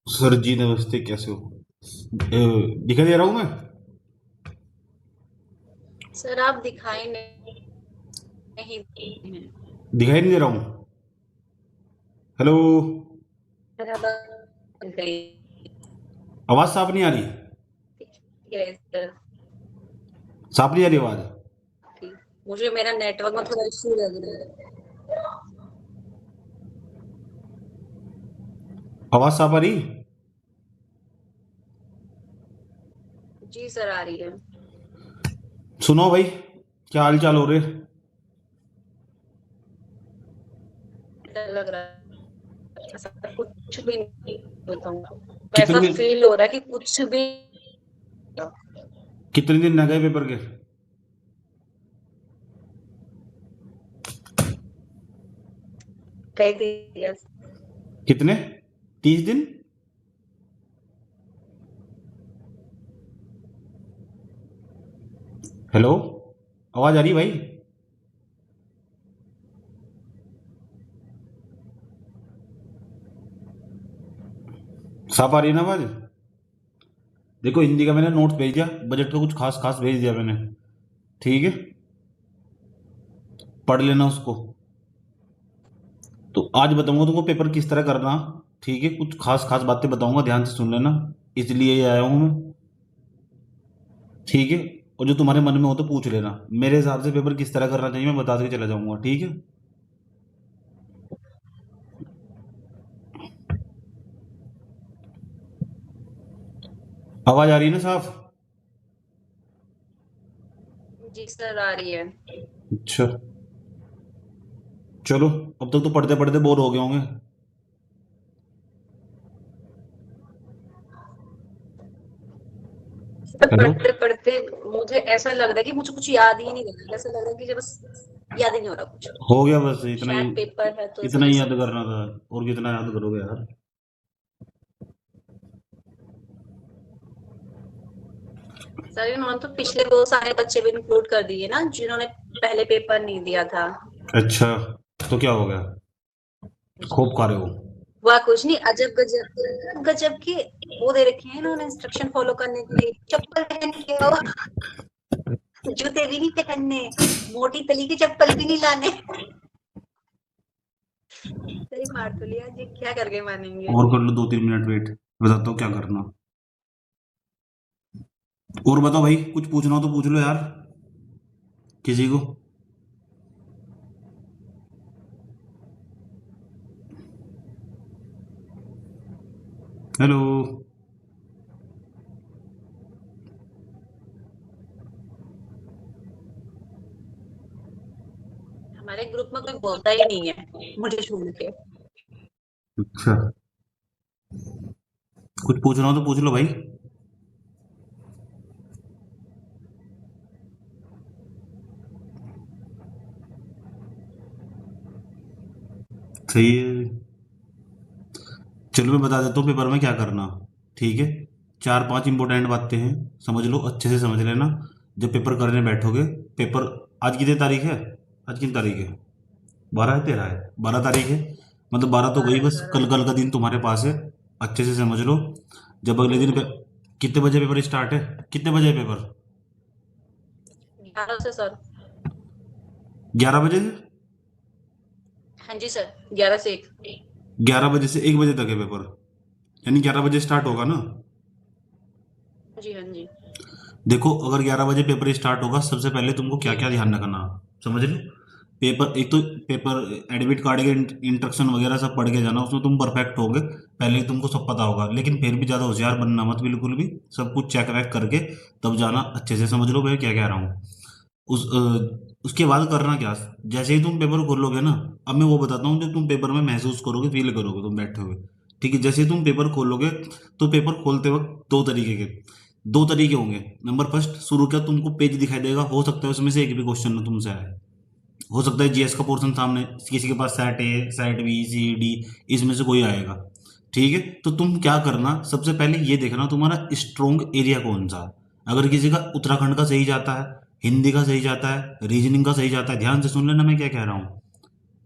Sir जी नमस्ते, कैसे हो? दिखाई दे रहा हूँ मैं? सर आप दिखाई नहीं दे रहे हैं। दिखाई नहीं दे रहा हूँ? हेलो। सर अब गई आवाज साफ नहीं आ रही? सर साफ नहीं आ रही आवाज? की मुझे मेरा नेटवर्क में थोड़ा इश्यू लग रहा है। आवाज साफ आ रही? जी सर आ रही है। सुनो भाई, क्या हाल चाल हो रहे? डर लग रहा है सर, कुछ भी नहीं बताऊंगा। कितने ऐसा दिन फील हो रहा है कि कुछ भी कितने दिन न गए पेपर के? कह दिया। कितने? 30 दिन? हेलो, आवाज आ रही भाई? साफ आ रही है ना आवाज? देखो, हिंदी का मैंने नोट्स भेज दिया, बजट का कुछ खास खास भेज दिया मैंने। ठीक है, पढ़ लेना उसको। तो आज बताऊंगा तुमको पेपर किस तरह करना। ठीक है, कुछ खास खास बातें बताऊंगा, ध्यान से सुन लेना। इसलिए ये आया हूं मैं। ठीक है। और जो तुम्हारे मन में हो तो पूछ लेना। मेरे हिसाब से पेपर किस तरह करना चाहिए मैं बता के चला जाऊंगा, ठीक है? आवाज आ रही है ना साफ? जी सर आ रही है। अच्छा, चलो। अब तक तो पढ़ते पढ़ते बोर हो गए होंगे। Sir hello. पढ़ते पढ़ते मुझे ऐसा लग रहा है कि मुझे कुछ याद ही नहीं रह रहा। ऐसा लग रहा है कि बस याद ही नहीं हो रहा कुछ। हो गया बस इतना ही। शायद पेपर है तो इस इतना वजह ही से। याद करना था। और कितना याद करोगे यार? सर इन्होंने तो पिछले 2 सारे बच्चे भी इंक्लूड कर दिए ना, जिन्होंने पहले पेपर नहीं दिया था। अच्छा, तो क्या हो गया? खूब खा रहे हो? हुआ कुछ नहीं, अजब गजब गजब के वो दे रखे हैं इन्होंने इंस्ट्रक्शन फॉलो करने के लिए। चप्पल पहन के आओ, जूते भी नहीं पहनने, मोटी तली की चप्पल भी नहीं लाने। सही मार तो लिया जी, क्या करके मानेंगे। और कर लो 2-3 मिनट वेट। बताता हूँ क्या करना। और बताओ भाई, कुछ पूछना हो तो पूछ लो यार, किसी को। हेलो। हमारे ग्रुप में कोई बोलता ही नहीं है मुझे छोड़ के। अच्छा, कुछ पूछना हो तो पूछ लो भाई। सही है। चलो मैं बता देता हूँ पेपर में क्या करना। ठीक है। 4-5 इंपॉर्टेंट बातें हैं, समझ लो, अच्छे से समझ लेना। जब पेपर करने बैठोगे, पेपर आज कितनी तारीख है? आज कितनी तारीख है? 12 है, 13 है, 12 तारीख है। मतलब 12 तो गई, 12 बस 12 कल कल का दिन तुम्हारे पास है। अच्छे से समझ लो। जब अगले दिन कितने बजे पेपर स्टार्ट है? कितने बजे है पेपर? 11 से सर। 11 बजे से? हाँ जी सर, 11 से 1। 11 बजे से 1 बजे तक है पेपर। यानी 11 बजे स्टार्ट होगा ना? जी हाँ जी। देखो, अगर 11 बजे पेपर स्टार्ट होगा, सबसे पहले तुमको क्या क्या ध्यान रखना, समझ लो। पेपर एक तो पेपर एडमिट कार्ड के इंस्ट्रक्शन वगैरह सब पढ़ के जाना, उसमें तुम परफेक्ट होगे। पहले ही तुमको सब पता होगा, लेकिन फिर भी ज़्यादा होशियार बनना मत बिल्कुल भी। सब कुछ चेक वेक करके तब जाना। अच्छे से समझ लो मैं क्या कह रहा हूँ। उसके बाद करना क्या? जैसे ही तुम पेपर खोलोगे ना, अब मैं वो बताता हूँ जो तुम पेपर में महसूस करोगे, फील करोगे तुम बैठे हुए। ठीक है, जैसे ही तुम पेपर खोलोगे, तो पेपर खोलते वक्त दो तरीके होंगे। नंबर फर्स्ट, शुरू का तुमको पेज दिखाई देगा, हो सकता है उसमें से एक भी क्वेश्चन ना तुमसे आए। हो सकता है जीएस का पोर्शन सामने किसी के पास set A, set B, C, D, इसमें से कोई आएगा। ठीक है, तो तुम क्या करना, सबसे पहले ये देखना तुम्हारा स्ट्रोंग एरिया कौन सा है। अगर किसी का उत्तराखंड का सही जाता है, हिंदी का सही जाता है, रीजनिंग का सही जाता है, ध्यान से सुन लेना मैं क्या कह रहा हूँ।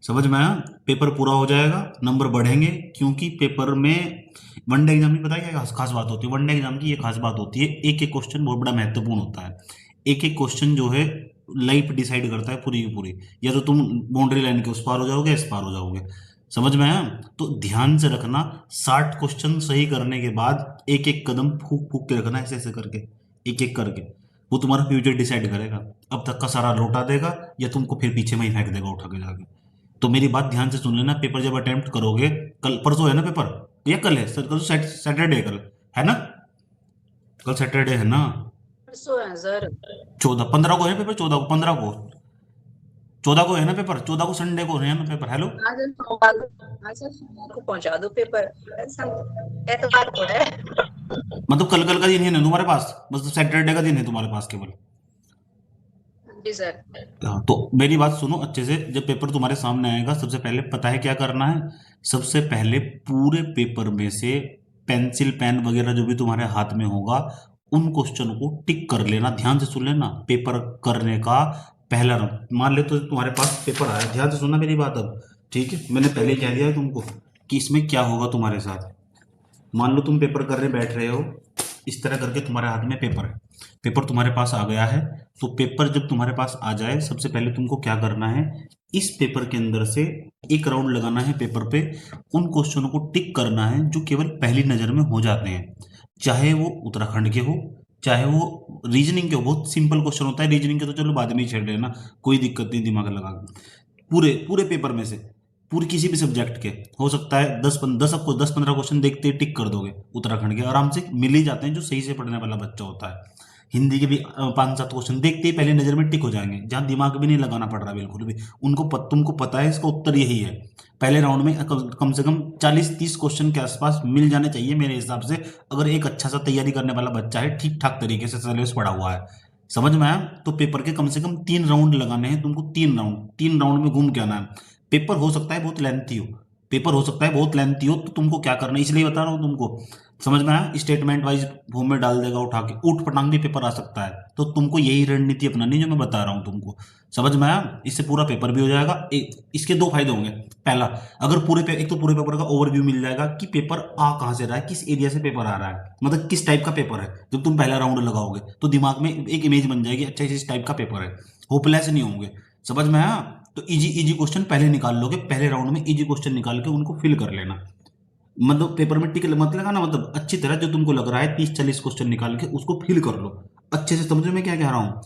समझ में आया? पेपर पूरा हो जाएगा, नंबर बढ़ेंगे, क्योंकि पेपर में वनडे एग्जाम में पता है क्या खास बात होती है? वनडे एग्जाम की ये खास बात होती है, एक एक क्वेश्चन बहुत बड़ा महत्वपूर्ण होता है। एक एक क्वेश्चन जो है लाइफ डिसाइड करता है पूरी की पूरी, या तो तुम बाउंड्री लाइन के उस पार हो जाओगे, इस पार हो जाओगे। समझ में आया? तो ध्यान से रखना, 60 क्वेश्चन सही करने के बाद एक एक कदम फूक फूक के रखना, ऐसे ऐसे करके, एक एक करके। वो तुम्हारा फ्यूचर डिसाइड करेगा, अब तक का सारा लौटा देगा या तुमको फिर पीछे में ही फेंक देगा उठा के जाके। तो मेरी बात ध्यान से सुन लेना, पेपर जब अटेम्प्ट करोगे, कल परसों है ना पेपर, या कल है सर? कल सैटरडे, कल है ना? कल सैटरडे है ना? परसों है सर। 14 15 को है पेपर, 14 को, 15 को, 14 को है ना पेपर, 14 को संडे को है ना पेपर। हेलो, हाँ सर, सोमवार हाँ सर, सोमवार को पहुंचा दो पेपर। एतवार को है। मतलब कल का दिन है ना तुम्हारे पास? बस सैटरडे का दिन है तुम्हारे पास केवल। जी सर। हाँ, तो मेरी बात सुनो अच्छे से, जब पेपर तुम्हारे सामने आएगा, सबसे पहले पता है क्या करना है? सबसे पहले पूरे पेपर में से पेंसिल पेन वगैरह जो भी तुम्हारे हाथ में होगा, उन क्वेश्चन को टिक कर लेना। ध्यान से सुन लेना, पेपर करने का पहला राउंड, मान ले तो तुम्हारे पास पेपर आया, ध्यान से सुनना मेरी बात अब, ठीक है? मैंने पहले ही कह दिया है तुमको कि इसमें क्या होगा तुम्हारे साथ। मान लो तुम पेपर करने बैठ रहे हो, इस तरह करके तुम्हारे हाथ में पेपर है, पेपर तुम्हारे पास आ गया है। तो पेपर जब तुम्हारे पास आ जाए, सबसे पहले तुमको क्या करना है? इस पेपर के अंदर से एक राउंड लगाना है पेपर पे, उन क्वेश्चनों को टिक करना है जो केवल पहली नजर में हो जाते हैं, चाहे वो उत्तराखंड के हो, चाहे वो रीजनिंग के हो। बहुत सिंपल क्वेश्चन होता है, रीजनिंग के तो चलो बाद में ही छेड़ लेना, कोई दिक्कत नहीं, दिमाग लगा के। पूरे पूरे पेपर में से, पूरी किसी भी सब्जेक्ट के, हो सकता है 10 15 क्वेश्चन देखते ही टिक कर दोगे। उत्तराखंड के आराम से मिल ही जाते हैं, जो सही से पढ़ने वाला बच्चा होता है। हिंदी के भी 5 7 क्वेश्चन देखते ही पहली नजर में टिक हो जाएंगे, जहां दिमाग भी नहीं लगाना पड़ रहा बिल्कुल भी। तुमको पता है इसका उत्तर यही है। पहले राउंड में कम से कम 40 30 क्वेश्चन के आसपास मिल जाने चाहिए मेरे हिसाब से, अगर एक अच्छा सा तैयारी करने वाला बच्चा है, ठीक ठाक तरीके से सिलेबस पढ़ा हुआ है। समझ में आया? तो पेपर के कम से कम 3 राउंड लगाने हैं तुमको, 3 राउंड में घूम के आना है। पेपर हो सकता है बहुत लेंथी हो, पेपर हो सकता है बहुत लेंथी हो, तो तुमको क्या करना है, इसलिए बता रहा हूँ तुमको। समझ में आया? स्टेटमेंट वाइज फॉर्म में डाल देगा उठा के, ऊट पटांग भी पेपर आ सकता है। तो तुमको यही रणनीति अपनानी है जो मैं बता रहा हूँ तुमको। समझ में आया? इससे पूरा पेपर भी हो जाएगा। इसके 2 फायदे होंगे। पहला, अगर एक तो पूरे पेपर का ओवरव्यू मिल जाएगा कि पेपर आ कहाँ से रहा है, किस एरिया से पेपर आ रहा है, मतलब किस टाइप का पेपर है। जब तुम पहला राउंड लगाओगे तो दिमाग में एक इमेज बन जाएगी, अच्छा इस टाइप का पेपर है, होपलेस नहीं होंगे। समझ में आया? तो इजी इजी क्वेश्चन पहले निकाल लोगे, पहले राउंड में इजी क्वेश्चन निकाल के उनको फिल कर लेना। मतलब पेपर में टिक मत लगाना, मतलब अच्छी तरह जो तुमको लग रहा है 30 40 क्वेश्चन निकाल के उसको फिल कर लो अच्छे से। समझो मैं क्या कह रहा हूँ?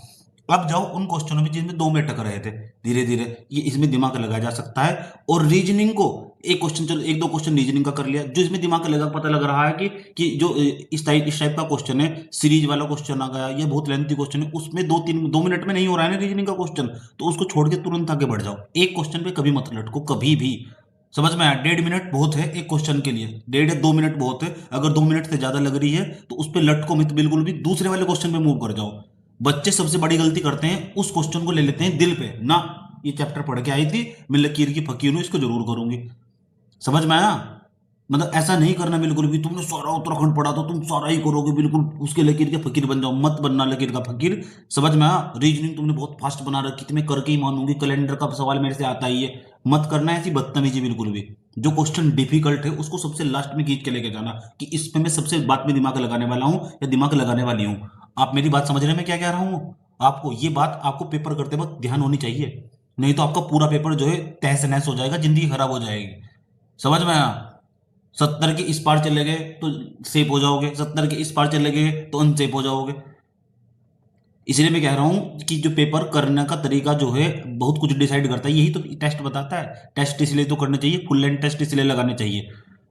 अब जाओ उन क्वेश्चनों में जिसमें 2 में टक रहे थे, धीरे धीरे ये इसमें दिमाग लगाया जा सकता है। और रीजनिंग को, एक क्वेश्चन, चलो 1 2 क्वेश्चन रीजनिंग का कर लिया, जो इसमें दिमाग लगा, पता लग रहा है कि जो इस टाइप का क्वेश्चन है, सीरीज वाला क्वेश्चन आ गया, ये बहुत लेंथी क्वेश्चन है, उसमें 2 मिनट में नहीं हो रहा है ना रीजनिंग का क्वेश्चन, तो उसको छोड़ के तुरंत आगे बढ़ जाओ। एक क्वेश्चन पे कभी मत लटको, कभी भी। समझ में आया? 1.5 मिनट बहुत है एक क्वेश्चन के लिए, 1.5 2 मिनट बहुत है। अगर 2 मिनट से ज्यादा लग रही है तो उस पर लटको मत बिल्कुल भी, दूसरे वाले क्वेश्चन पे मूव कर जाओ। बच्चे सबसे बड़ी गलती करते हैं, उस क्वेश्चन को ले लेते हैं दिल पे ना, ये चैप्टर पढ़ के आई थी, मैं लकीर की फकीर हूं, इसको जरूर करूंगी। समझ में आया? मतलब ऐसा नहीं करना बिल्कुल भी, तुमने सारा उत्तराखंड पढ़ा तो तुम सारा ही करोगे, बिल्कुल उसके लकीर के फकीर बन जाओ, मत बनना लकीर का फकीर। समझ में आया? रीजनिंग तुमने बहुत फास्ट बना रखी थी, मैं करके ही मानूंगी, कैलेंडर का सवाल मेरे से आता ही है। मत करना ऐसी बदतमीजी बिल्कुल भी। जो क्वेश्चन डिफिकल्ट है उसको सबसे लास्ट में खींच के लेके जाना, कि इसमें मैं सबसे बात में दिमाग लगाने वाला हूँ या दिमाग लगाने वाली हूँ। आप मेरी बात समझ रहे हैं मैं क्या कह रहा हूँ? आपको ये बात, आपको पेपर करते वक्त ध्यान होनी चाहिए, नहीं तो आपका पूरा पेपर जो है तहस नहस हो जाएगा, जिंदगी खराब हो जाएगी। समझ में आया? 70 के इस पार चले गए तो सेफ हो जाओगे, 70 के इस पार चले गए तो अनसेफ हो जाओगे। इसलिए मैं कह रहा हूं कि जो पेपर करने का तरीका जो है बहुत कुछ डिसाइड करता है, यही तो टेस्ट बताता है। टेस्ट इसलिए तो करने चाहिए, फुल लेंथ टेस्ट इसलिए लगाने चाहिए।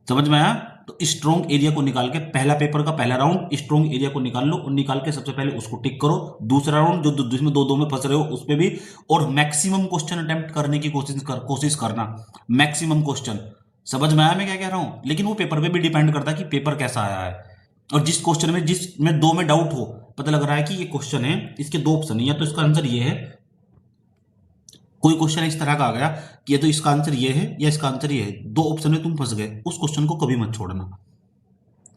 समझ में आया? तो स्ट्रॉन्ग एरिया को निकाल के, पहला पेपर का पहला राउंड स्ट्रॉन्ग एरिया को निकाल लो, और निकाल के सबसे पहले उसको टिक करो। दूसरा राउंड जो जिसमें 2 2 में फंस रहे हो उस पे भी, और मैक्सिमम क्वेश्चन अटेम्प्ट करने की कोशिश करना, मैक्सिमम क्वेश्चन। समझ में आया मैं क्या कह रहा हूं? लेकिन वो पेपर पे भी डिपेंड करता है कि पेपर कैसा आया है। और जिस क्वेश्चन में, जिसमें 2 में डाउट हो, पता लग रहा है कि ये क्वेश्चन है, इसके 2 ऑप्शन है, या तो इसका आंसर ये है, कोई क्वेश्चन इस तरह का आ गया कि ये तो इसका आंसर ये है या इसका आंसर ये है, 2 ऑप्शन में तुम फंस गए, उस क्वेश्चन को कभी मत छोड़ना।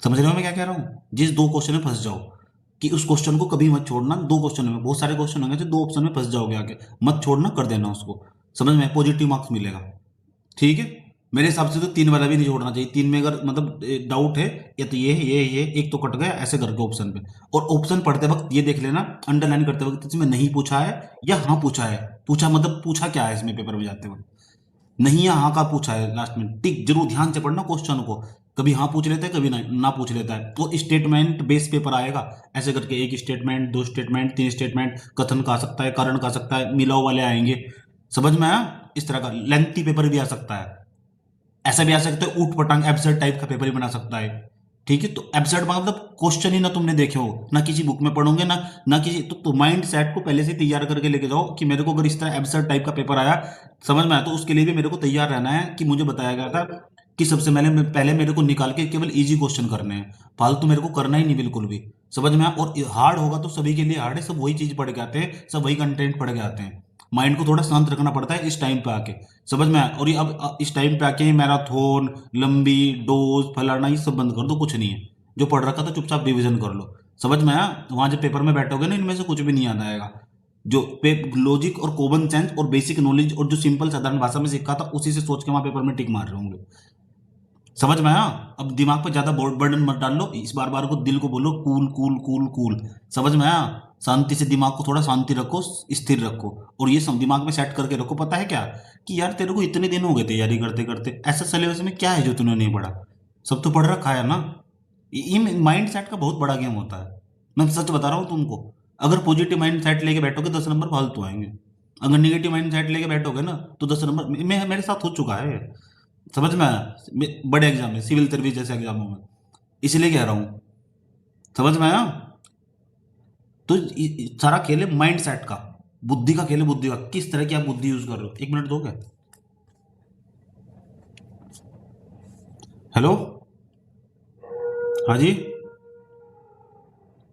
समझ रहे हो मैं क्या कह रहा हूँ? जिस 2 क्वेश्चन में फंस जाओ, कि उस क्वेश्चन को कभी मत छोड़ना। 2 क्वेश्चन में, बहुत सारे क्वेश्चन होंगे तो 2 ऑप्शन में फंस जाओगे आगे, मत छोड़ना, कर देना उसको। समझ में, पॉजिटिव मार्क्स मिलेगा। ठीक है, मेरे हिसाब से तो 3 वाला भी नहीं जोड़ना चाहिए। 3 में अगर मतलब डाउट है, या तो ये है, ये एक तो कट गया ऐसे करके ऑप्शन पे। और ऑप्शन पढ़ते वक्त ये देख लेना, अंडरलाइन करते वक्त इसमें नहीं पूछा है या हाँ पूछा है। पूछा मतलब पूछा क्या है इसमें पेपर में जाते वक्त, नहीं या हाँ का पूछा है लास्ट में, टिक जरूर ध्यान से पढ़ना क्वेश्चन को। कभी हाँ पूछ लेता है, कभी ना पूछ लेता है। तो स्टेटमेंट बेस पेपर आएगा ऐसे करके, एक स्टेटमेंट, 2 स्टेटमेंट, 3 स्टेटमेंट, कथन का आ सकता है, कारण का आ सकता है, मिलाओ वाले आएंगे। समझ में आया? इस तरह का लेंथी पेपर भी आ सकता है। ऐसा भी आ सकता है ऊट पटांग एब्सर्ड टाइप का पेपर भी बना सकता है। ठीक है, तो एब्सर्ड मतलब क्वेश्चन ही ना तुमने देखे हो, ना किसी बुक में पढ़ोगे, ना किसी, तो माइंड सेट को पहले से तैयार करके लेके जाओ कि मेरे को अगर इस तरह एब्सर्ड टाइप का पेपर आया, समझ में आया, तो उसके लिए भी मेरे को तैयार रहना है कि मुझे बताया गया था कि सबसे पहले मेरे को निकाल के केवल इजी क्वेश्चन करने हैं, फालतू मेरे को करना ही नहीं बिल्कुल भी। समझ में आया? और हार्ड होगा तो सभी के लिए हार्ड है, सब वही चीज पढ़ के आते हैं, सब वही कंटेंट पढ़ के आते हैं। माइंड को थोड़ा शांत रखना पड़ता है इस टाइम पे आके। समझ में आया? और ये अब इस टाइम पे आके मैराथन, लंबी, डोज, फलाना, ये सब बंद कर दो, कुछ नहीं है। जो पढ़ रखा था चुपचाप रिवीजन कर लो। समझ में आया? वहां जब पेपर में बैठोगे ना, इनमें से कुछ भी नहीं याद आएगा। जो लॉजिक और कॉमन सेंस और बेसिक नॉलेज और जो सिंपल साधारण भाषा में सीखा था, उसी से सोच के वहां पेपर में टिक मार रहे होंगे। समझ में आया? अब दिमाग पे ज्यादा बर्डन मत डाल लो, इस बार बार को दिल को बोलो कूल कूल कूल कूल। समझ में आया? शांति से दिमाग को थोड़ा शांति रखो, स्थिर रखो। और ये सब दिमाग में सेट करके रखो, पता है क्या, कि यार तेरे को इतने दिन हो गए तैयारी करते करते, ऐसा सिलेबस में क्या है जो तूने नहीं पढ़ा? सब तो पढ़ रखा है ना। ये माइंड सेट का बहुत बड़ा गेम होता है। मैं सच बता रहा हूँ तुमको। अगर पॉजिटिव माइंड सेट लेके बैठोगे 10 नंबर फालतू आएंगे। अगर निगेटिव माइंड सेट लेके बैठोगे ना तो 10 नंबर मेरे साथ हो चुका है। समझ में आया? बड़े एग्जाम में, सिविल सर्विस जैसे एग्जामों में, इसलिए कह रहा हूँ। समझ में आया? तो सारा खेल है माइंड सेट का, बुद्धि का खेल है, बुद्धि का, किस तरह की आप बुद्धि यूज कर रहे हो। 1 मिनट दोगे? हेलो, हाँ जी,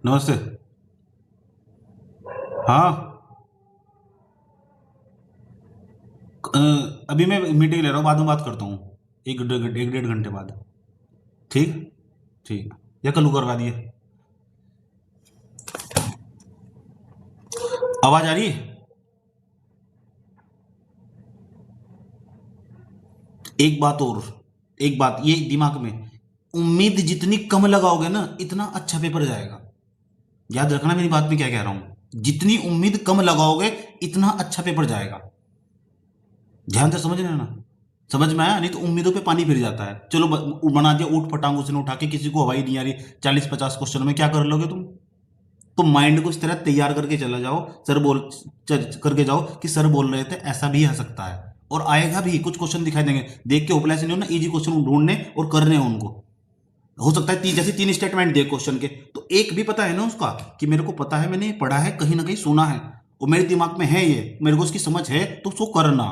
नमस्ते। हाँ, अभी मैं मीटिंग ले रहा हूँ, बाद में बात करता हूँ, 1 1 1 1.5 घंटे बाद। ठीक, ठीक, या कल को करवा दिए। आवाज आ रही है? एक बात और, एक बात ये दिमाग में, उम्मीद जितनी कम लगाओगे ना, इतना अच्छा पेपर जाएगा। याद रखना मेरी बात में क्या कह रहा हूं, जितनी उम्मीद कम लगाओगे इतना अच्छा पेपर जाएगा। ध्यान से समझ लेना। समझ में आया? नहीं तो उम्मीदों पे पानी फिर जाता है। चलो बना दिया ऊट पटांग, उसने उठा के, किसी को हवाई नहीं आ रही, 40 50 क्वेश्चन में क्या कर लोगे तुम? तो माइंड को इस तरह तैयार करके चला जाओ, सर बोल करके जाओ कि सर बोल रहे थे ऐसा भी आ सकता है, और आएगा भी, कुछ क्वेश्चन दिखाई देंगे, देख के होपलेस नहीं होना, इजी क्वेश्चन ढूंढने और करने हैं उनको। हो सकता है जैसे 3 स्टेटमेंट दिए क्वेश्चन के, तो एक भी पता है ना उसका, कि मेरे को पता है, मैंने ये पढ़ा है, कहीं ना कहीं सुना है, और मेरे दिमाग में है, ये मेरे को उसकी समझ है, तो उसको करना,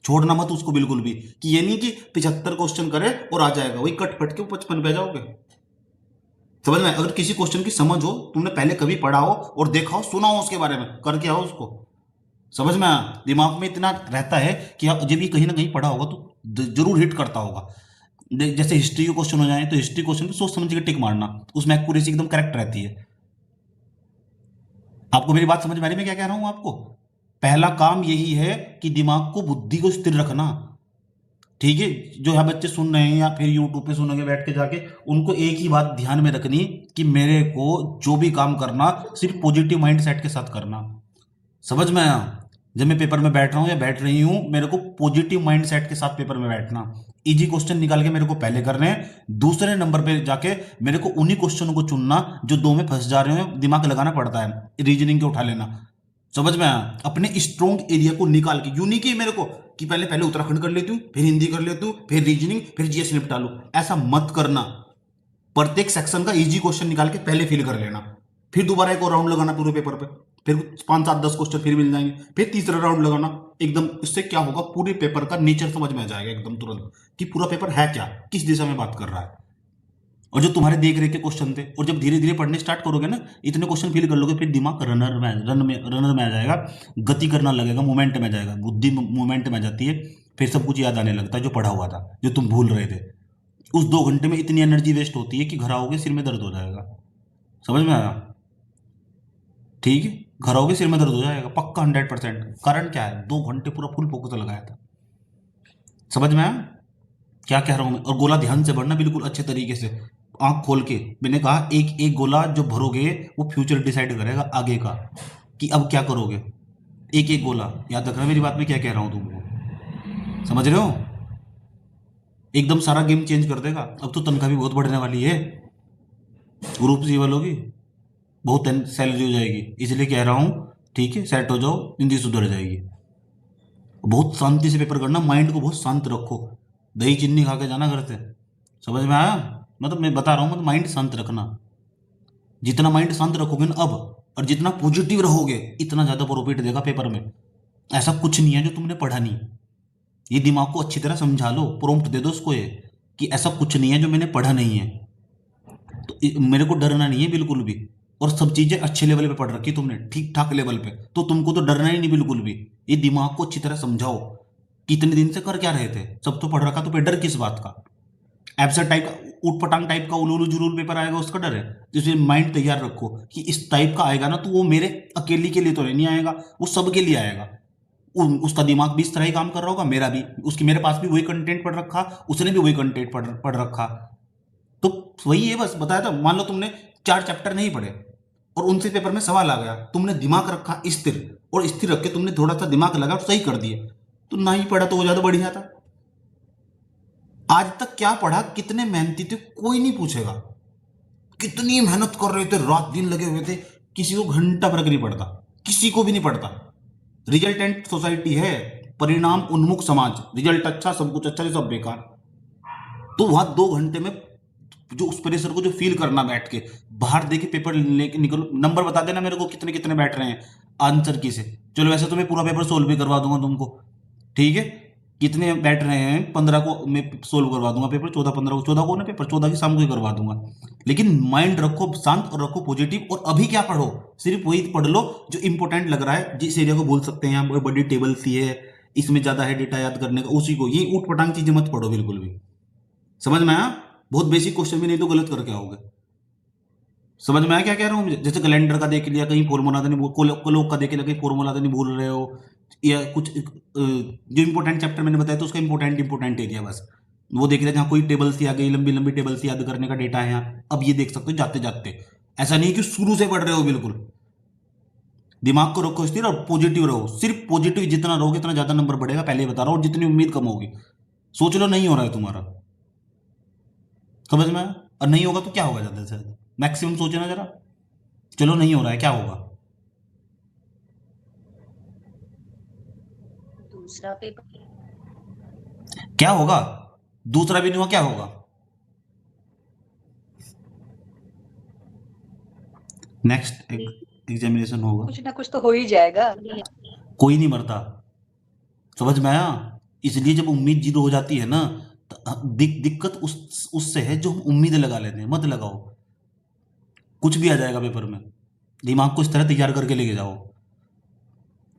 छोड़ना मत उसको बिल्कुल भी। कि ये नहीं कि 75 क्वेश्चन करे और आ जाएगा, वही कट पट के 55 पे जाओगे। समझ में? अगर किसी क्वेश्चन की समझ हो, तुमने पहले कभी पढ़ा हो और देखा हो, सुना हो उसके बारे में, करके आओ उसको। समझ में आया? दिमाग में इतना रहता है कि जब ये कहीं ना कहीं पढ़ा होगा तो जरूर हिट करता होगा। जैसे हिस्ट्री के क्वेश्चन हो जाए, तो हिस्ट्री क्वेश्चन पे सोच समझ के टिक मारना, उसमें एक्यूरेसी एकदम करेक्ट रहती है। आपको मेरी बात समझ में आ रही है मैं क्या कह रहा हूं आपको? पहला काम यही है कि दिमाग को, बुद्धि को स्थिर रखना। ठीक है, जो है बच्चे सुन रहे हैं या फिर यूट्यूब पे सुनेंगे बैठ के जाके, उनको एक ही बात ध्यान में रखनी, कि मेरे को जो भी काम करना सिर्फ पॉजिटिव माइंड सेट के साथ करना। समझ में आया? जब मैं पेपर में बैठ रहा हूँ या बैठ रही हूँ, मेरे को पॉजिटिव माइंड सेट के साथ पेपर में बैठना। इजी क्वेश्चन निकाल के मेरे को पहले करने हैं, दूसरे नंबर पे जाके मेरे को उन्हीं क्वेश्चनों को चुनना जो 2 में फंस जा रहे हैं, दिमाग लगाना पड़ता है, रीजनिंग के उठा लेना। समझ में आया? अपने स्ट्रॉन्ग एरिया को निकाल के, यूं नहीं कि मेरे को कि पहले पहले उत्तराखंड कर लेती हूँ, फिर हिंदी कर लेती हूँ, फिर रीजनिंग, फिर जीएस निपटा लूं, ऐसा मत करना। प्रत्येक सेक्शन का इजी क्वेश्चन निकाल के पहले फिल कर लेना, फिर दोबारा एक और राउंड लगाना पूरे पेपर पे, फिर 5 7 10 क्वेश्चन फिर मिल जाएंगे, फिर तीसरा राउंड लगाना एकदम। इससे क्या होगा, पूरे पेपर का नेचर समझ में आ जाएगा एकदम तुरंत, कि पूरा पेपर है क्या, किस दिशा में बात कर रहा है। और जो तुम्हारे देख रेख के क्वेश्चन थे, और जब धीरे धीरे पढ़ने स्टार्ट करोगे ना, इतने क्वेश्चन फिल कर लोगे, फिर दिमाग रनर में आ जाएगा, गति करना लगेगा, मोमेंट में आ जाएगा, बुद्धि मोमेंट में आ जाती है, फिर सब कुछ याद आने लगता है जो पढ़ा हुआ था, जो तुम भूल रहे थे। उस 2 घंटे में इतनी एनर्जी वेस्ट होती है कि घर आओगे सिर में दर्द हो जाएगा। समझ में आया? ठीक है, घर आओगे सिर में दर्द हो जाएगा पक्का 100%। कारण क्या है, 2 घंटे पूरा फुल फोकस लगाया था। समझ में आया क्या कह रहा हूं मैं? और गोला ध्यान से भरना बिल्कुल अच्छे तरीके से, आंख खोल के। मैंने कहा एक एक गोला जो भरोगे वो फ्यूचर डिसाइड करेगा आगे का, कि अब क्या करोगे। एक एक गोला याद रखना मेरी बात में क्या कह रहा हूं तुमको, समझ रहे हो? एकदम सारा गेम चेंज कर देगा। अब तो तनख्वाह भी बहुत बढ़ने वाली है, ग्रुप सी वालों की बहुत सैलरी हो जाएगी, इसलिए कह रहा हूँ ठीक है सेट हो जाओ, हिंदी सुधर जाएगी। बहुत शांति से पेपर करना, माइंड को बहुत शांत रखो, दही चीनी खा के जाना घर से। समझ में आया? मतलब मैं बता रहा हूँ, मतलब माइंड शांत रखना। जितना माइंड शांत रखोगे ना अब, और जितना पॉजिटिव रहोगे, इतना ज़्यादा प्रॉफिट देगा पेपर में। ऐसा कुछ नहीं है जो तुमने पढ़ा नहीं, ये दिमाग को अच्छी तरह समझा लो, प्रॉम्प्ट दे दो उसको ये, कि ऐसा कुछ नहीं है जो मैंने पढ़ा नहीं है। तो मेरे को डरना नहीं है बिल्कुल भी। और सब चीजें अच्छे लेवल पे पढ़ रखी तुमने, ठीक ठाक लेवल पे, तो तुमको तो डरना ही नहीं बिल्कुल भी। ये दिमाग को अच्छी तरह समझाओ, कितने दिन से कर क्या रहे थे, सब तो पढ़ रखा, तो फिर डर किस बात का? एब्सेंट टाइप का, ऊट पटांग टाइप का उलूलू जुलूल पेपर आएगा उसका डर है? जिसमें माइंड तैयार रखो कि इस टाइप का आएगा ना, तो वो मेरे अकेले के लिए तो नहीं आएगा, वो सबके लिए आएगा। उसका दिमाग भी इस तरह ही काम कर रहा होगा, मेरा भी, उसकी मेरे पास भी वही कंटेंट पढ़ रखा, उसने भी वही कंटेंट पढ़ रखा। तो वही है, बस बताया था। मान लो तुमने 4 चैप्टर नहीं पढ़े और उनसे पेपर में सवाल आ गया, तुमने दिमाग रखा स्थिर, और स्थिर रख के तुमने थोड़ा सा दिमाग लगा और सही कर दिए, तो ना ही पढ़ा तो वो ज्यादा बढ़िया था। आज तक क्या पढ़ा, कितने मेहनती थे, कोई नहीं पूछेगा। कितनी मेहनत कर रहे थे, रात दिन लगे हुए थे, किसी को घंटा फर्क नहीं पड़ता, किसी को भी नहीं पड़ता। रिजल्टेंट सोसाइटी है, परिणाम उन्मुख समाज, रिजल्ट अच्छा सब कुछ अच्छा, सब बेकार। तो वहां 2 घंटे में जो उस प्रेशर को जो फील करना, बैठ के बाहर देखे पेपर लेके निकलो, नंबर बता देना मेरे को कितने कितने बैठ रहे हैं आंसर की से। चलो वैसे तो मैं पूरा पेपर सोल्व भी करवा दूंगा तुमको, ठीक है? कितने बैठ रहे हैं, 15 को मैं सोल्व करवा दूंगा पेपर, 14 15 को, 14 को ना पेपर, 14 की शाम को ही करवा दूंगा। लेकिन माइंड रखो शांत और रखो पॉजिटिव। और अभी क्या पढ़ो, सिर्फ वही पढ़ लो जो इंपॉर्टेंट लग रहा है, जिस एरिया को बोल सकते हैं आप, बड़ी टेबल सी है, इसमें ज्यादा है डेटा याद करने का, उसी को। ये ऊट पटांग चीजें मत पढ़ो बिल्कुल भी। समझ में आया? बहुत बेसिक क्वेश्चन भी नहीं तो गलत करके आओगे। समझ में आया क्या कह रहा हूँ मुझे? जैसे कैलेंडर का देख लिया, कहीं फॉर्मूला तो नहीं कोलोक का देख लिया, कहीं फॉर्मूला तो नहीं भूल रहे हो, या कुछ जो इंपॉर्टेंट चैप्टर मैंने बताया तो उसका इंपॉर्टेंट एरिया बस वो देख लिया, जहाँ कोई टेबल सी आ गई, लंबी लंबी टेबल सी याद करने का डेटा है यहाँ, अब ये देख सकते हो जाते जाते। ऐसा नहीं कि शुरू से पढ़ रहे हो बिल्कुल। दिमाग को रखो स्थिर और पॉजिटिव रहो, सिर्फ पॉजिटिव जितना रहोगे उतना ज्यादा नंबर बढ़ेगा, पहले ही बता रहा हूँ, और जितनी उम्मीद कम होगी। सोच लो नहीं हो रहा है तुम्हारा, समझ में आया? और नहीं होगा तो क्या होगा, ज्यादा से ज्यादा मैक्सिमम सोचे ना जरा। चलो नहीं हो रहा है, क्या होगा? दूसरा पेपर। क्या होगा? दूसरा भी नहीं हुआ, क्या होगा? नेक्स्ट एग्जामिनेशन होगा। कुछ ना कुछ तो हो ही जाएगा। कोई नहीं मरता, समझ में आया? इसलिए जब उम्मीद जीरो हो जाती है ना, तो दिक्कत उससे है जो हम उम्मीद लगा लेते हैं। मत लगाओ, कुछ भी आ जाएगा पेपर में। दिमाग को इस तरह तैयार करके लेके जाओ।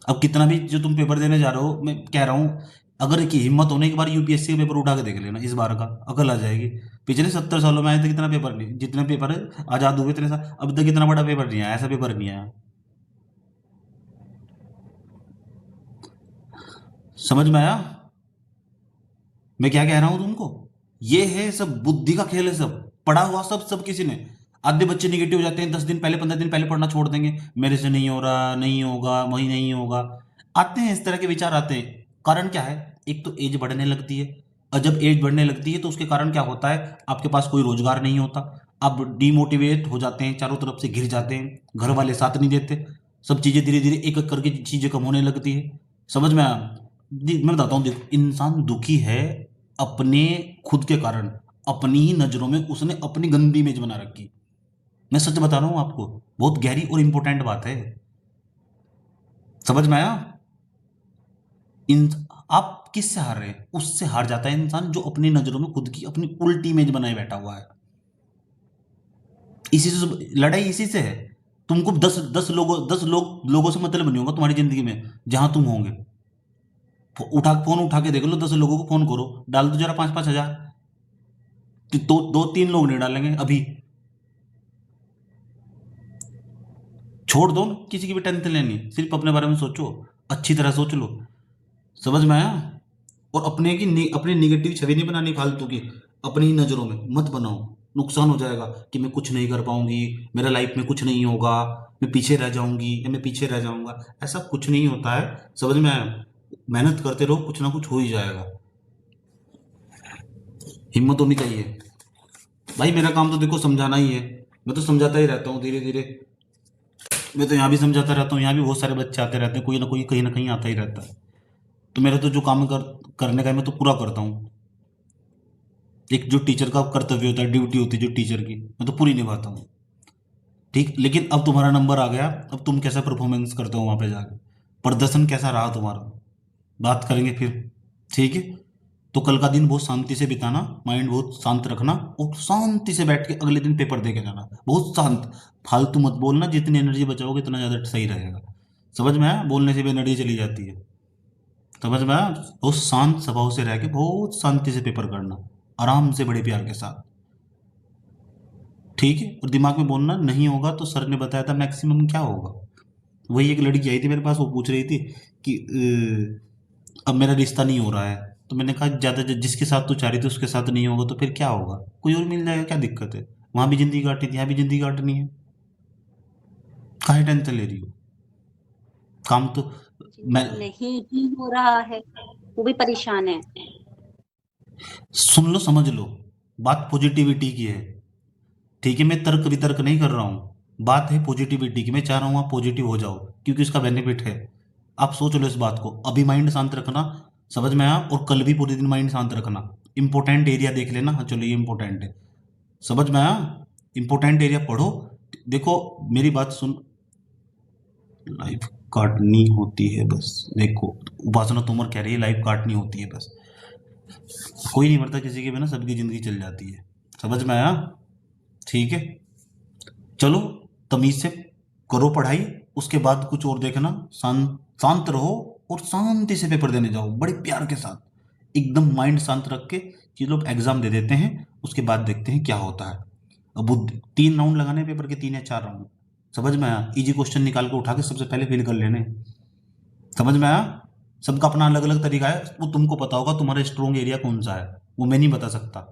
अब कितना भी जो तुम पेपर देने जा रहे हो, मैं कह रहा हूँ, अगर की हिम्मत होने के बाद यूपीएससी का पेपर उठा के देख लेना, इस बार का अकल आ जाएगी। पिछले 70 सालों में आए थे कितना पेपर नहीं, जितने पेपर आजाद हुए इतने साल, अब तक इतना बड़ा पेपर नहीं आया, ऐसा पेपर नहीं आया। समझ में आया मैं क्या कह रहा हूं तुमको? ये है सब बुद्धि का खेल है, सब पढ़ा हुआ, सब सब किसी ने। आधे बच्चे निगेटिव हो जाते हैं, 10 दिन पहले 15 दिन पहले पढ़ना छोड़ देंगे, मेरे से नहीं हो रहा, नहीं होगा, वही नहीं होगा। आते हैं इस तरह के विचार आते हैं। कारण क्या है? एक तो एज बढ़ने लगती है, और जब एज बढ़ने लगती है तो उसके कारण क्या होता है, आपके पास कोई रोजगार नहीं होता, आप डिमोटिवेट हो जाते हैं, चारों तरफ से घिर जाते हैं, घर वाले साथ नहीं देते, सब चीजें धीरे धीरे एक एक करके चीजें कम होने लगती है। समझ में आया? मैं बताता हूँ, देखो, इंसान दुखी है अपने खुद के कारण, अपनी ही नजरों में उसने अपनी गंदी इमेज बना रखी। मैं सच बता रहा हूं आपको, बहुत गहरी और इंपॉर्टेंट बात है। समझ में आया? इन आप किससे हार रहे हैं? उससे हार जाता है इंसान जो अपनी नजरों में खुद की अपनी उल्टी इमेज बनाए बैठा हुआ है। इसी से लड़ाई इसी से है। तुमको 10 लोगों से मतलब नहीं होगा तुम्हारी जिंदगी में, जहां तुम होंगे। फोन उठा के देख लो, 10 लोगों को फोन करो, डाल दो जरा 5 5 हजार, तो 2 3 लोग नहीं डालेंगे अभी। छोड़ दो, किसी की भी टेंशन लेनी, सिर्फ अपने बारे में सोचो, अच्छी तरह सोच लो। समझ में आया? और अपनी निगेटिव छवि नहीं बनानी फालतू की, अपनी नज़रों में मत बनाओ, नुकसान हो जाएगा कि मैं कुछ नहीं कर पाऊंगी, मेरा लाइफ में कुछ नहीं होगा, मैं पीछे रह जाऊंगी या मैं पीछे रह जाऊंगा। ऐसा कुछ नहीं होता है। समझ में आया? मेहनत करते रहो, कुछ ना कुछ हो ही जाएगा। हिम्मत होनी चाहिए भाई। मेरा काम तो देखो समझाना ही है, मैं तो समझाता ही रहता हूँ धीरे धीरे। मैं तो यहाँ भी समझाता रहता हूँ, यहाँ भी बहुत सारे बच्चे आते रहते हैं, कोई ना कोई कहीं ना कहीं आता ही रहता है। तो मेरा तो जो काम करने का है मैं तो पूरा करता हूँ। एक जो टीचर का कर्तव्य होता है, ड्यूटी होती है जो टीचर की, मैं तो पूरी निभाता हूँ। ठीक, लेकिन अब तुम्हारा नंबर आ गया, अब तुम कैसा परफॉर्मेंस करते हो वहाँ पे जाके, प्रदर्शन कैसा रहा तुम्हारा, बात करेंगे फिर। ठीक है? तो कल का दिन बहुत शांति से बिताना, माइंड बहुत शांत रखना, और शांति से बैठ के अगले दिन पेपर दे के जाना, बहुत शांत। फालतू मत बोलना, जितनी एनर्जी बचाओगे इतना ज़्यादा सही रहेगा। समझ में आया? बोलने से भी एनर्जी चली जाती है। समझ में आया? बहुत शांत स्वभाव से रह के बहुत शांति से पेपर करना, आराम से, बड़े प्यार के साथ। ठीक है? और दिमाग में बोलना, नहीं होगा तो सर ने बताया था मैक्सिमम क्या होगा। वही एक लड़की आई थी मेरे पास, वो पूछ रही थी कि अब मेरा रिश्ता नहीं हो रहा है, तो मैंने कहा ज़्यादा जिसके साथ तू चाह रही थी उसके साथ नहीं होगा तो फिर क्या होगा, कोई और मिल जाएगा, क्या दिक्कत है? वहाँ भी ज़िंदगी काटनी थी, यहाँ भी ज़िंदगी काटनी है, काहे टेंशन ले रही हो? काम तो मैं जिनका नहीं ही हो रहा है वो भी परेशान है। सुन लो, समझ लो, बात पॉजिटिविटी की है। ठीक है? मैं तर्क वितर्क नहीं कर रहा हूँ, बात है पॉजिटिविटी की। मैं चाह रहा हूँ आप पॉजिटिव हो जाओ, क्योंकि इसका बेनिफिट है। आप सोच लो इस बात को, अभी माइंड शांत रखना। समझ में आया? और कल भी पूरे दिन माइंड शांत रखना। इंपॉर्टेंट एरिया देख लेना, हाँ चलो ये इंपॉर्टेंट है। समझ में आया? इंपॉर्टेंट एरिया पढ़ो। देखो मेरी बात सुन, लाइफ काटनी होती है बस। देखो, उपासना तोमर कह रही है लाइफ काटनी होती है बस, कोई नहीं मरता किसी के बिना, सबकी जिंदगी चल जाती है। समझ में आया? ठीक है? चलो, तमीज से करो पढ़ाई, उसके बाद कुछ और देखना। शांत शांत रहो और शांति से पेपर देने जाओ, बड़े प्यार के साथ, एकदम माइंड शांत रख के। ये लोग एग्जाम दे देते हैं, उसके बाद देखते हैं क्या होता है। अब वो 3 राउंड लगाने हैं पेपर के, 3 या 4 राउंड। समझ में आया? इजी क्वेश्चन निकाल के उठा के सबसे पहले फिल कर लेने। समझ में आया? सबका अपना अलग अलग तरीका है, वो तुमको पता होगा तुम्हारा स्ट्रॉन्ग एरिया कौन सा है, वो मैं नहीं बता सकता।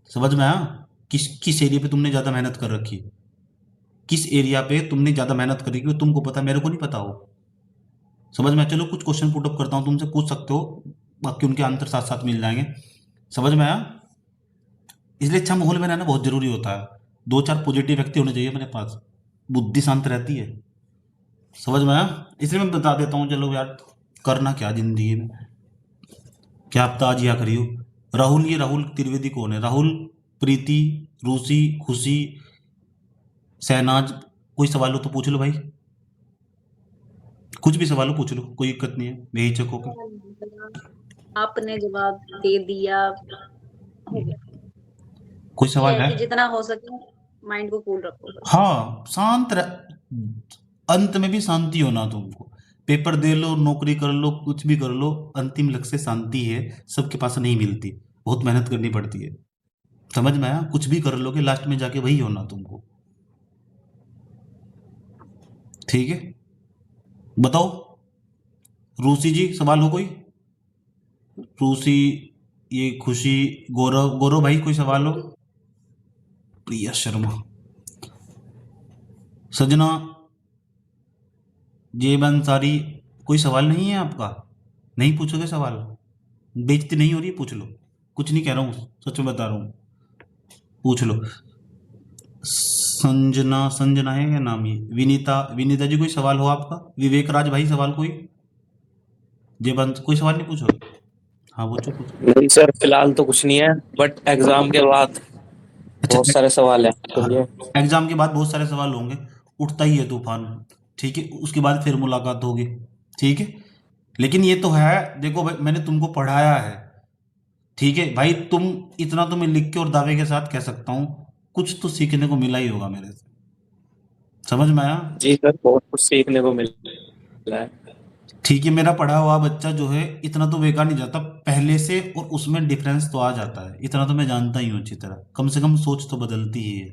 समझ में आया? किस किस एरिया पे तुमने ज़्यादा मेहनत कर रखी है, किस एरिया पे तुमने ज़्यादा मेहनत करी, वो तुमको पता, मेरे को नहीं पता हो। समझ में आया? चलो कुछ क्वेश्चन पुटअप करता हूँ, तुमसे पूछ सकते हो, बाकी उनके आंसर साथ साथ मिल जाएंगे। समझ में आया? इसलिए अच्छा माहौल में रहना बहुत जरूरी होता है। 2-4 पॉजिटिव व्यक्ति होने चाहिए अपने पास, बुद्धि शांत रहती है। समझ में आया? इसलिए मैं बता देता हूँ, चलो यार, करना क्या जिंदगी में, क्या आप आज या करियो। राहुल, ये राहुल त्रिवेदी कौन है? राहुल, प्रीति, रूसी, खुशी, शहनाज, कोई सवाल हो तो पूछ लो भाई, कुछ भी सवाल हो पूछ लो, कोई दिक्कत नहीं है, बेहिचक होकर। आपने जवाब दे दिया, हो गया। कोई ये सवाल है है? कि जितना हो सके माइंड को कूल रखो बस। हाँ, अंत में भी शांति होना तुमको। पेपर दे लो, नौकरी कर लो, कुछ भी कर लो, अंतिम लक्ष्य शांति है। सबके पास नहीं मिलती, बहुत मेहनत करनी पड़ती है। समझ में आया? कुछ भी कर लोगे लास्ट में जाके वही होना तुमको। ठीक है? बताओ, रूसी जी सवाल हो कोई? रूसी, ये खुशी, गौरव, गौरव भाई कोई सवाल हो? प्रिया शर्मा, सजना, जेब अंसारी, कोई सवाल नहीं है आपका? नहीं पूछोगे सवाल? बेइज्जती नहीं हो रही? पूछ लो, कुछ नहीं कह रहा हूँ, सच में बता रहा हूँ, पूछ लो। संजना, संजना है क्या नाम? ये विनीता, विनीता जी कोई सवाल हो आपका? विवेक राज भाई सवाल कोई? जेबंत कोई सवाल नहीं पूछो? हाँ पूछो पूछो। नहीं सर, फिलहाल तो कुछ नहीं है, बट एग्जाम के बाद अच्छा, बहुत सारे सवाल हैं तो ये। एग्जाम के बाद बहुत सारे सवाल होंगे, उठता ही है तूफान। ठीक है? उसके बाद फिर मुलाकात होगी। ठीक है? लेकिन ये तो है, देखो भाई मैंने तुमको पढ़ाया है। ठीक है भाई, तुम इतना तो मैं लिख के और दावे के साथ कह सकता हूँ, कुछ तो सीखने को मिला ही होगा मेरे से। समझ में आया? जी सर, बहुत कुछ सीखने को मिला है। ठीक है, मेरा पढ़ा हुआ बच्चा जो है इतना तो बेकार नहीं जाता पहले से, और उसमें डिफरेंस तो आ जाता है, इतना तो मैं जानता ही हूँ अच्छी तरह, कम से कम सोच तो बदलती ही है।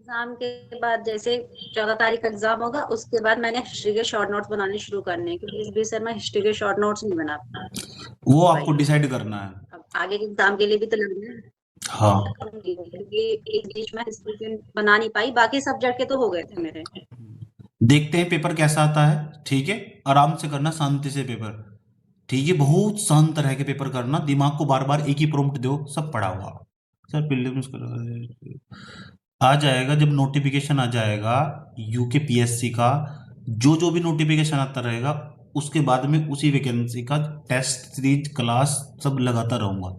एग्जाम के बाद जैसे 14 तारीख का एग्जाम होगा, उसके बाद मैंने हिस्ट्री के शॉर्ट नोट्स बनाने शुरू करने हैं, क्योंकि इस बीच सर मैं हिस्ट्री के शॉर्ट नोट्स नहीं बना वो आपको पाई। डिसाइड करना है। अब आगे के एग्जाम के लिए भी तो लगना है। हाँ, करूंगी, क्योंकि इस बीच में हिस्ट्री के बना नहीं पाई, बाकी सब्जेक्ट के तो हो गए थे मेरे। देखते हैं पेपर कैसा आता है, ठीक है। आराम से करना, शांति से पेपर, ठीक है। बहुत शांत रह के पेपर करना, दिमाग को बार बार एक ही प्रॉम्प्ट दो, सब पढ़ा हुआ। सर प्रीलिम्स आ जाएगा, जब नोटिफिकेशन आ जाएगा यूके पीएससी का, जो जो भी नोटिफिकेशन आता रहेगा उसके बाद में उसी वैकेंसी का टेस्ट सीरीज क्लास सब लगाता रहूंगा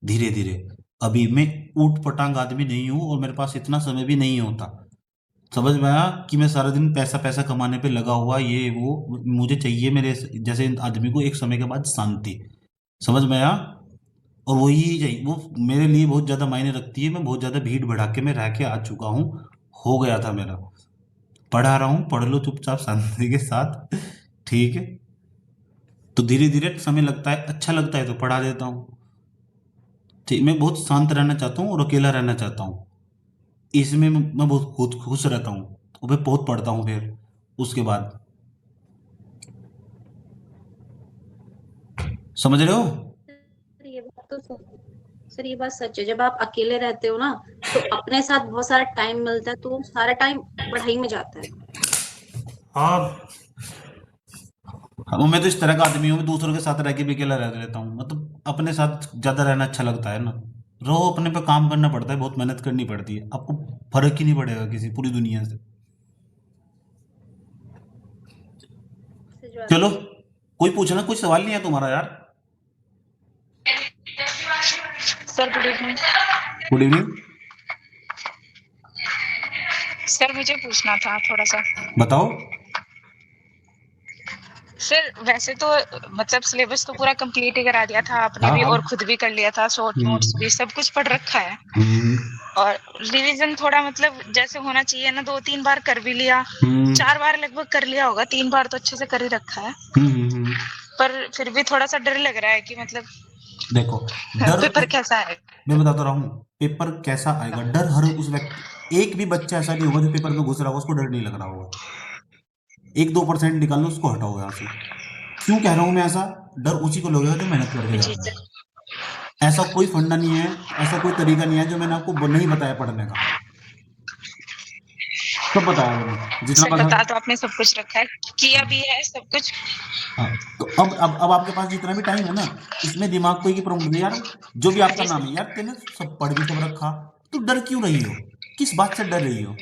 धीरे धीरे। अभी मैं ऊट पटांग आदमी नहीं हूँ और मेरे पास इतना समय भी नहीं होता, समझ में आया, कि मैं सारा दिन पैसा पैसा कमाने पे लगा हुआ ये वो। मुझे चाहिए मेरे जैसे आदमी को एक समय के बाद शांति, समझ में आया। और वही चाहिए, वो मेरे लिए बहुत ज़्यादा मायने रखती है। मैं बहुत ज़्यादा भीड़ भड़ाके में रह के आ चुका हूँ, हो गया था मेरा। पढ़ा रहा हूँ, पढ़ लो चुपचाप शांति के साथ, ठीक है। तो धीरे धीरे समय लगता है, अच्छा लगता है तो पढ़ा देता हूँ, ठीक। मैं बहुत शांत रहना चाहता हूँ और अकेला रहना चाहता हूँ, इसमें मैं बहुत खुद खुश रहता हूँ, और मैं बहुत पढ़ता हूँ फिर उसके बाद, समझ रहे हो। सर ये बात तो सर ये बात सच है, जब आप अकेले रहते हो ना, तो अपने साथ बहुत सारा टाइम मिलता है, तो वो सारा टाइम पढ़ाई में जाता है। हाँ, मैं तो इस तरह का आदमी हूँ, मैं दूसरों के साथ रह के भी अकेला रह लेता हूँ, मतलब अपने साथ ज़्यादा रहना अच्छा लगता है ना। रहो, अपने पे काम करना पड़ता है, बहुत मेहनत करनी पड़ती है, आपको फर्क ही नहीं पड़ेगा किसी पूरी दुनिया से। से जो चलो, कोई पूछना, कोई सवाल नहीं है तुम्हारा यार। Sir good evening. Good evening. Sir मुझे पूछना था थोड़ा सा। बताओ। सर वैसे तो मतलब सिलेबस तो पूरा कंप्लीट ही करा दिया था आपने हाँ भी, हाँ। और खुद भी कर लिया था, शॉर्ट नोट्स भी सब कुछ पढ़ रखा है। हम्म, और रिवीजन थोड़ा मतलब जैसे होना चाहिए ना, 2-3 बार कर भी लिया, हम्म, 4 बार लगभग कर लिया होगा, 3 बार तो अच्छे से कर ही रखा है। हम्म। पर फिर भी थोड़ा सा डर लग रहा है कि मतलब देखो, डर पेपर कैसा है। मैं बताता रहा हूँ, पेपर कैसा आएगा, डर हर उस व्यक्ति, एक भी बच्चा ऐसा नहीं होगा जो पेपर में घुस रहा होगा उसको डर नहीं लग रहा होगा। 1-2% निकाल लो, उसको हटाओ यहाँ से। क्यों कह रहा हूँ मैं ऐसा, डर उसी को लगेगा जो मेहनत करके जी जाता सर। है। ऐसा कोई फंडा नहीं है, ऐसा कोई तरीका नहीं है जो मैंने आपको नहीं बताया पढ़ने का, सब बताया मैंने जितना सर पढ़ा। बता तो आपने सब कुछ रखा है, किया भी है सब कुछ। हाँ, तो अब आपके पास जितना भी टाइम है ना, इसमें दिमाग को एक ही प्रॉम्प्ट दे यार, जो भी आपका जी नाम सर। है यार, तेने सब पढ़ भी सब रखा, तो डर क्यों रही हो, किस बात से डर रही हो।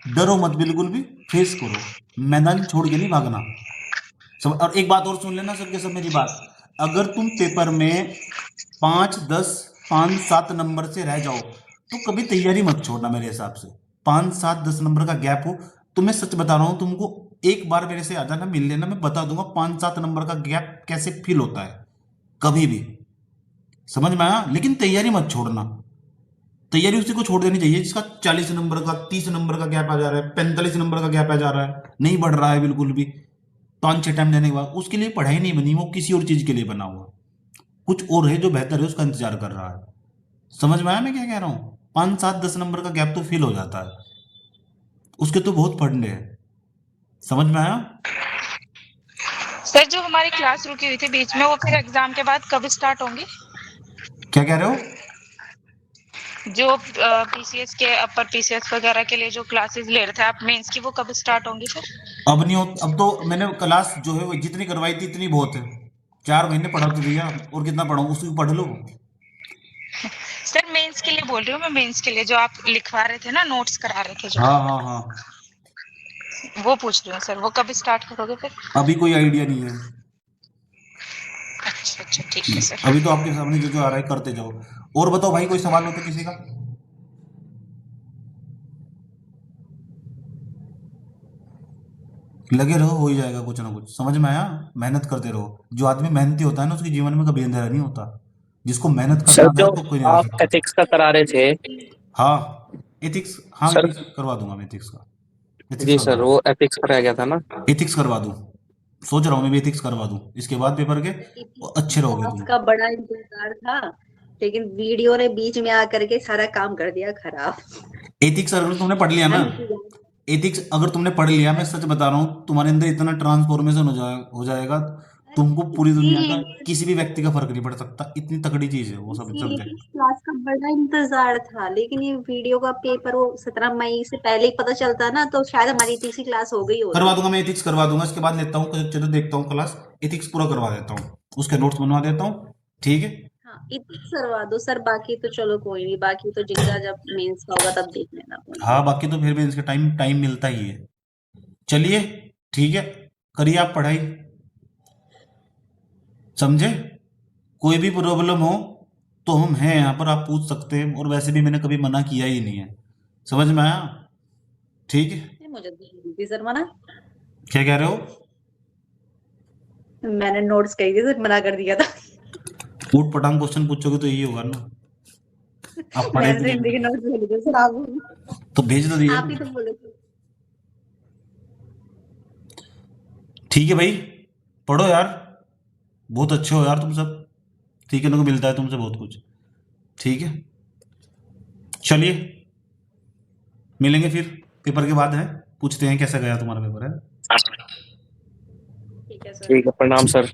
डरो मत बिल्कुल भी, फेस करो, मैदान छोड़ के नहीं भागना। सब, और एक बात और सुन लेना सबके सब मेरी बात, अगर तुम पेपर में 5-10, 5-7 नंबर से रह जाओ तो कभी तैयारी मत छोड़ना मेरे हिसाब से। 5-7-10 नंबर का गैप हो, तो मैं सच बता रहा हूँ तुमको, एक बार मेरे से आ जाना, मिल लेना, मैं बता दूंगा 5-7 नंबर का गैप कैसे फील होता है, कभी भी, समझ में आया। लेकिन तैयारी मत छोड़ना, तैयारी उसी को छोड़ देनी चाहिए जिसका 40 नंबर का, 30 नंबर का गैप आ जा रहा है, 45 नंबर का गैप आ जा रहा है, नहीं बढ़ रहा है बिल्कुल भी, 5-6 टाइम देने के बाद, उसके लिए पढ़ाई नहीं बनी, वो किसी और चीज के लिए बना हुआ, कुछ और है जो बेहतर है उसका इंतजार कर रहा है। समझ में आया मैं क्या कह रहा हूँ, 5-7-10 नंबर का गैप तो फील हो जाता है, उसके तो बहुत फंडे हैं, समझ में आया। सर जो हमारी क्लास रुकी हुई थी बीच में, वो फिर एग्जाम के बाद कब स्टार्ट होंगी। क्या कह रहे हो। जो पीसीएस के अपर पीसीएस वगैरह के लिए जो क्लासेस ले रहे थे आप मेंस की, वो कब स्टार्ट होंगी फिर। अब नहीं हो, अब तो मैंने क्लास जो है वो जितनी करवाई थी इतनी बहुत है, 4 महीने पढ़ा तो दिया, और कितना पढ़ाऊँ, उसको पढ़ लो। सर मेंस के लिए बोल रही हूँ मैं, मेंस के लिए जो आप लिखवा रहे थे ना, नोट्स करा रहे थे जो, हाँ हाँ हाँ, वो पूछ रही हूँ सर, वो कब स्टार्ट करोगे फिर। अभी कोई आइडिया नहीं है। अच्छा अच्छा ठीक है सर। अभी तो आपके सामने जो जो आ रहा है करते जाओ। और बताओ भाई, कोई सवाल हो तो किसी का। लगे रहो, हो ही जाएगा कुछ ना कुछ, समझ में आया। मेहनत करते रहो, जो आदमी मेहनती होता है ना उसके जीवन में कभी अंधेरा नहीं होता, जिसको मेहनत करना सर आता है जो उसको कोई नहीं हरा आप सकता। एथिक्स का करा रहे थे। हाँ, एथिक्स, हाँ सर एथिक्स करवा दूंगा मैं, एथिक्स का, एथिक्स जी करवा सर, वो एथिक्स का रह गया था ना। दूँ, एथिक्स करवा दूँ, सोच रहा हूँ मैं भी एथिक्स करवा दूँ इसके बाद पेपर के, और अच्छे रहोगे क्लास तुम। का बड़ा इंतजार था, लेकिन वीडियो ने बीच में आकर के सारा काम कर दिया खराब। एथिक्स अगर तुमने पढ़ लिया ना, एथिक्स अगर तुमने पढ़ लिया, मैं सच बता रहा हूँ, तुम्हारे अंदर इतना ट्रांसफॉर्मेशन हो जाएगा, तुमको पूरी दुनिया का किसी भी व्यक्ति का फर्क नहीं पड़ सकता, इतनी तगड़ी चीज है वो, सब सब्जेक्ट। क्लास का बड़ा इंतजार था, लेकिन ये वीडियो का पेपर वो 17 मई से पहले ही पता चलता ना, तो शायद हमारी तीसरी क्लास हो गई करवा होती। दूंगा मैं, एथिक्स करवा दूंगा, इसके बाद लेता हूँ, चलो देखता हूँ क्लास, एथिक्स पूरा करवा देता हूँ, उसके नोट्स बनवा देता हूँ, ठीक है। हाँ, इतनी करवा दो सर, बाकी तो चलो कोई नहीं, बाकी तो जिनका जब मेंस का होगा तब देख लेना कोई हाँ, बाकी तो फिर भी इसके टाइम टाइम मिलता ही है। चलिए ठीक है, करिए आप पढ़ाई, समझे। कोई भी प्रॉब्लम हो तो हम हैं यहाँ पर, आप पूछ सकते हैं, और वैसे भी मैंने कभी मना किया ही नहीं है, समझ में आया, ठीक है। नहीं। मुझे दी थी सर मना, क्या कह रहे हो? मैंने नोट्स कही थी सर, मना कर दिया था। ऊट पटांग क्वेश्चन पूछोगे तो यही होगा ना, आप पढ़े मैंने भी हिंदी के नहीं नोट्स बोले थे सर, आप तो भेज तो दिए। आप ही तो बोले थे। ठीक है भाई, पढ़ो यार, बहुत अच्छे हो यार तुम सब, ठीक है, मेरे को मिलता है तुमसे बहुत कुछ, ठीक है। चलिए मिलेंगे फिर पेपर के बाद, है पूछते हैं कैसा गया तुम्हारा पेपर, है। ठीक है सर। ठीक है, प्रणाम सर।